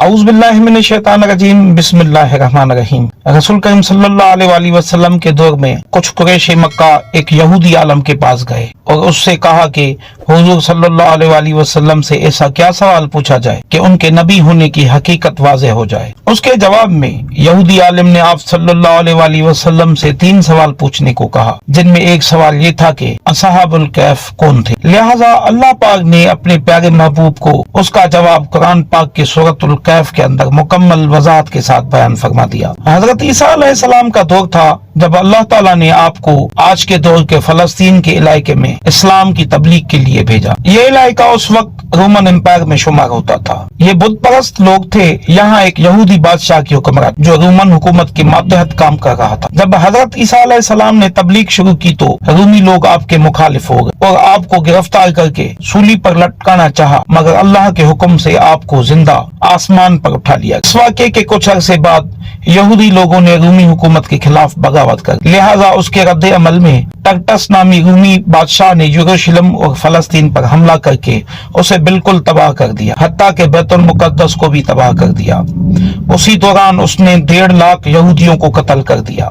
اعوذ باللہ من الشیطان الرجیم بسم اللہ الرحمن الرحیم۔ رسول کریم صلی اللہ علیہ وسلم کے دور میں کچھ قریش مکہ ایک یہودی عالم کے پاس گئے اور اس سے کہا کہ حضور صلی اللہ علیہ وسلم سے ایسا کیا سوال پوچھا جائے کہ ان کے نبی ہونے کی حقیقت واضح ہو جائے۔ اس کے جواب میں یہودی عالم نے آپ صلی اللہ علیہ وسلم سے 3 سوال پوچھنے کو کہا، جن میں ایک سوال یہ تھا کہ اصحاب الکہف کون تھے۔ لہٰذا اللہ پاک نے اپنے پیارے محبوب کو اس کا جواب قرآن پاک کے سورۃ الکہف کے اندر مکمل وضاحت کے ساتھ بیان فرما دیا۔ حضرت عیسیٰ علیہ السلام کا دور تھا جب اللہ تعالیٰ نے آپ کو آج کے دور کے فلسطین کے علاقے میں اسلام کی تبلیغ کے لیے بھیجا۔ یہ علاقہ اس وقت رومن امپائر میں شمار ہوتا تھا۔ یہ بت پرست لوگ تھے۔ یہاں ایک یہودی بادشاہ کی حکمران جو رومن حکومت کے ماتحت کام کر رہا تھا۔ جب حضرت عیسیٰ علیہ السلام نے تبلیغ شروع کی تو رومی لوگ آپ کے مخالف ہو گئے اور آپ کو گرفتار کر کے سولی پر لٹکانا چاہا، مگر اللہ کے حکم سے آپ کو زندہ آسمان پر اٹھا لیا۔ اس واقعے کے کچھ عرصے بعد یہودی لوگوں نے رومی حکومت کے خلاف بغاوت کر، لہٰذا اس کے رد عمل میں ٹرٹس نامی رومی بادشاہ نے یروشلم اور فلسطین پر حملہ کر کے اسے بالکل تباہ کر دیا، حتیٰ کہ بیت المقدس کو بھی تباہ کر دیا۔ اسی دوران اس نے 1.5 لاکھ یہودیوں کو قتل کر دیا۔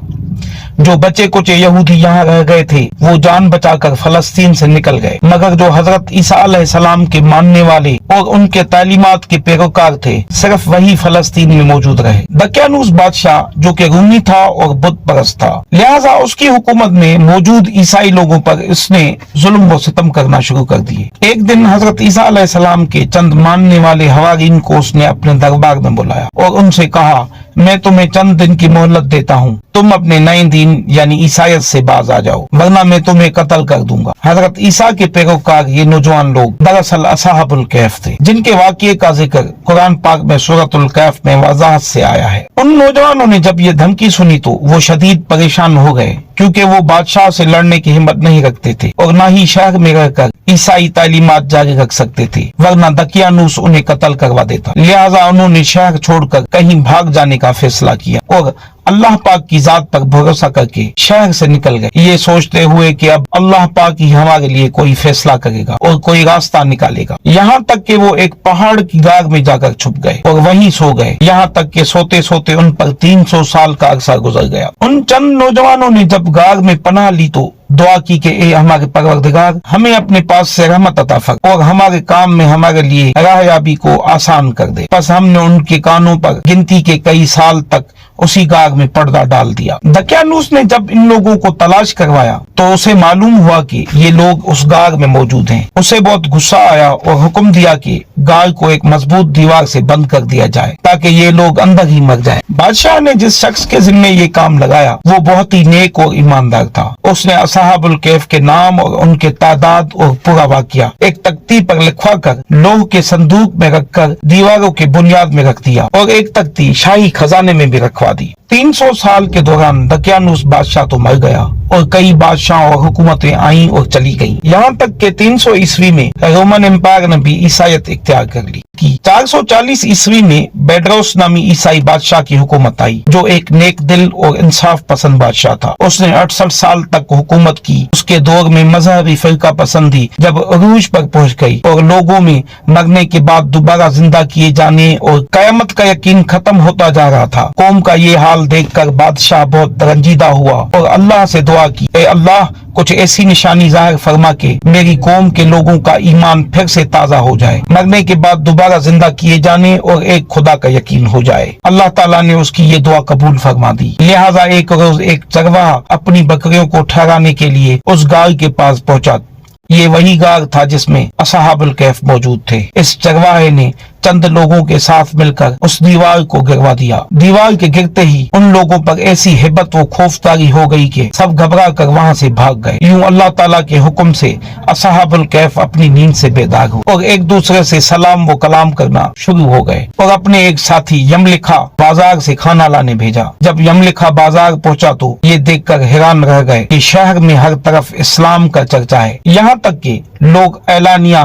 جو بچے کچے یہودی یہاں رہ گئے تھے وہ جان بچا کر فلسطین سے نکل گئے، مگر جو حضرت عیسیٰ علیہ السلام کے ماننے والے اور ان کے تعلیمات کے پیروکار تھے صرف وہی فلسطین میں موجود رہے۔ دقیانوس بادشاہ جو کہ رومی تھا اور بت پرست تھا، لہٰذا اس کی حکومت میں موجود عیسائی لوگوں پر اس نے ظلم و ستم کرنا شروع کر دیے۔ ایک دن حضرت عیسیٰ علیہ السلام کے چند ماننے والے حوارین کو اس نے اپنے دربار میں بلایا اور ان سے کہا، میں تمہیں چند دن کی مہلت دیتا ہوں، تم اپنے نئے دین یعنی عیسائیت سے باز آ جاؤ، ورنہ میں تمہیں قتل کر دوں گا۔ حضرت عیسیٰ کے پیروکار یہ نوجوان لوگ دراصل اصحاب الکہف تھے، جن کے واقعے کا ذکر قرآن پاک میں سورۃ الکہف میں وضاحت سے آیا ہے۔ ان نوجوانوں نے جب یہ دھمکی سنی تو وہ شدید پریشان ہو گئے، کیونکہ وہ بادشاہ سے لڑنے کی ہمت نہیں رکھتے تھے اور نہ ہی شہر میں رہ کر عیسائی تعلیمات جاری رکھ سکتے تھے، ورنہ دقیانوس انہیں قتل کروا دیتا۔ لہٰذا انہوں نے شہر چھوڑ کر کہیں بھاگ جانے کا فیصلہ کیا اور اللہ پاک کی ذات پر بھروسہ کر کے شہر سے نکل گئے، یہ سوچتے ہوئے کہ اب اللہ پاک ہی ہمارے لیے کوئی فیصلہ کرے گا اور کوئی راستہ نکالے گا۔ یہاں تک کہ وہ ایک پہاڑ کی غار میں جا کر چھپ گئے اور وہیں سو گئے، یہاں تک کہ سوتے سوتے ان پر 300 سال کا عرصہ گزر گیا۔ ان چند نوجوانوں نے جب غار میں پناہ لی تو دعا کی کہ اے ہمارے پروردگار، ہمیں اپنے پاس سے رحمت عطا فرما اور ہمارے کام میں ہمارے لیے راہیابی کو آسان کر دے۔ پس ہم نے ان کے کانوں پر گنتی کے کئی سال تک اسی غار میں پردہ ڈال دیا۔ دقیانوس نے جب ان لوگوں کو تلاش کروایا تو اسے معلوم ہوا کہ یہ لوگ اس غار میں موجود ہیں۔ اسے بہت غصہ آیا اور حکم دیا کہ غار کو ایک مضبوط دیوار سے بند کر دیا جائے تاکہ یہ لوگ اندر ہی مر جائیں۔ بادشاہ نے جس شخص کے ذمے یہ کام لگایا وہ بہت ہی نیک اور ایماندار تھا۔ اس نے اصحاب الکہف کے نام اور ان کے تعداد اور پورا واقعہ ایک تختی پر لکھوا کر لوہ کے صندوق میں رکھ کر دیواروں کے بنیاد میں رکھ دیا اور ایک تختی شاہی خزانے میں بھی رکھوا دی۔ 300 سال کے دوران دقیانوس بادشاہ تو مر گیا اور کئی بادشاہ اور حکومتیں آئیں اور چلی گئیں، یہاں تک کہ 300 عیسوی میں رومن امپائر نے بھی عیسائیت اختیار کر لی۔ 440 عیسوی میں بیڈروس نامی عیسائی بادشاہ کی حکومت آئی جو ایک نیک دل اور انصاف پسند بادشاہ تھا۔ اس نے 68 سال تک حکومت کی۔ اس کے دور میں مذہبی فرقہ پسندی جب عروج پر پہنچ گئی اور لوگوں میں مرنے کے بعد دوبارہ زندہ کیے جانے اور قیامت کا یقین ختم ہوتا جا رہا تھا، قوم کا یہ حال دیکھ کر بادشاہ بہت رنجیدہ ہوا اور اللہ سے دعا کی، اے اللہ کچھ ایسی نشانی ظاہر فرما کہ میری قوم کے لوگوں کا ایمان پھر سے تازہ ہو جائے، مرنے کے بعد دوبارہ زندہ کیے جانے اور ایک خدا کا یقین ہو جائے۔ اللہ تعالیٰ نے اس کی یہ دعا قبول فرما دی۔ لہٰذا ایک روز ایک چرواہا اپنی بکریوں کو ٹھہرانے کے لیے اس غار کے پاس پہنچا۔ یہ وہی غار تھا جس میں اصحاب الکہف موجود تھے۔ اس چرواہے نے چند لوگوں کے ساتھ مل کر اس دیوار کو گروا دیا۔ دیوار کے گرتے ہی ان لوگوں پر ایسی ہیبت و خوفداری ہو گئی کہ سب گھبرا کر وہاں سے بھاگ گئے۔ یوں اللہ تعالیٰ کے حکم سے اصحاب الکہف اپنی نیند سے بیدار ہوئے اور ایک دوسرے سے سلام و کلام کرنا شروع ہو گئے اور اپنے ایک ساتھی یملکھا بازار سے کھانا لانے بھیجا۔ جب یملکھا بازار پہنچا تو یہ دیکھ کر حیران رہ گئے کہ شہر میں ہر طرف اسلام کا چرچا ہے، یہاں تک کہ لوگ اعلانیہ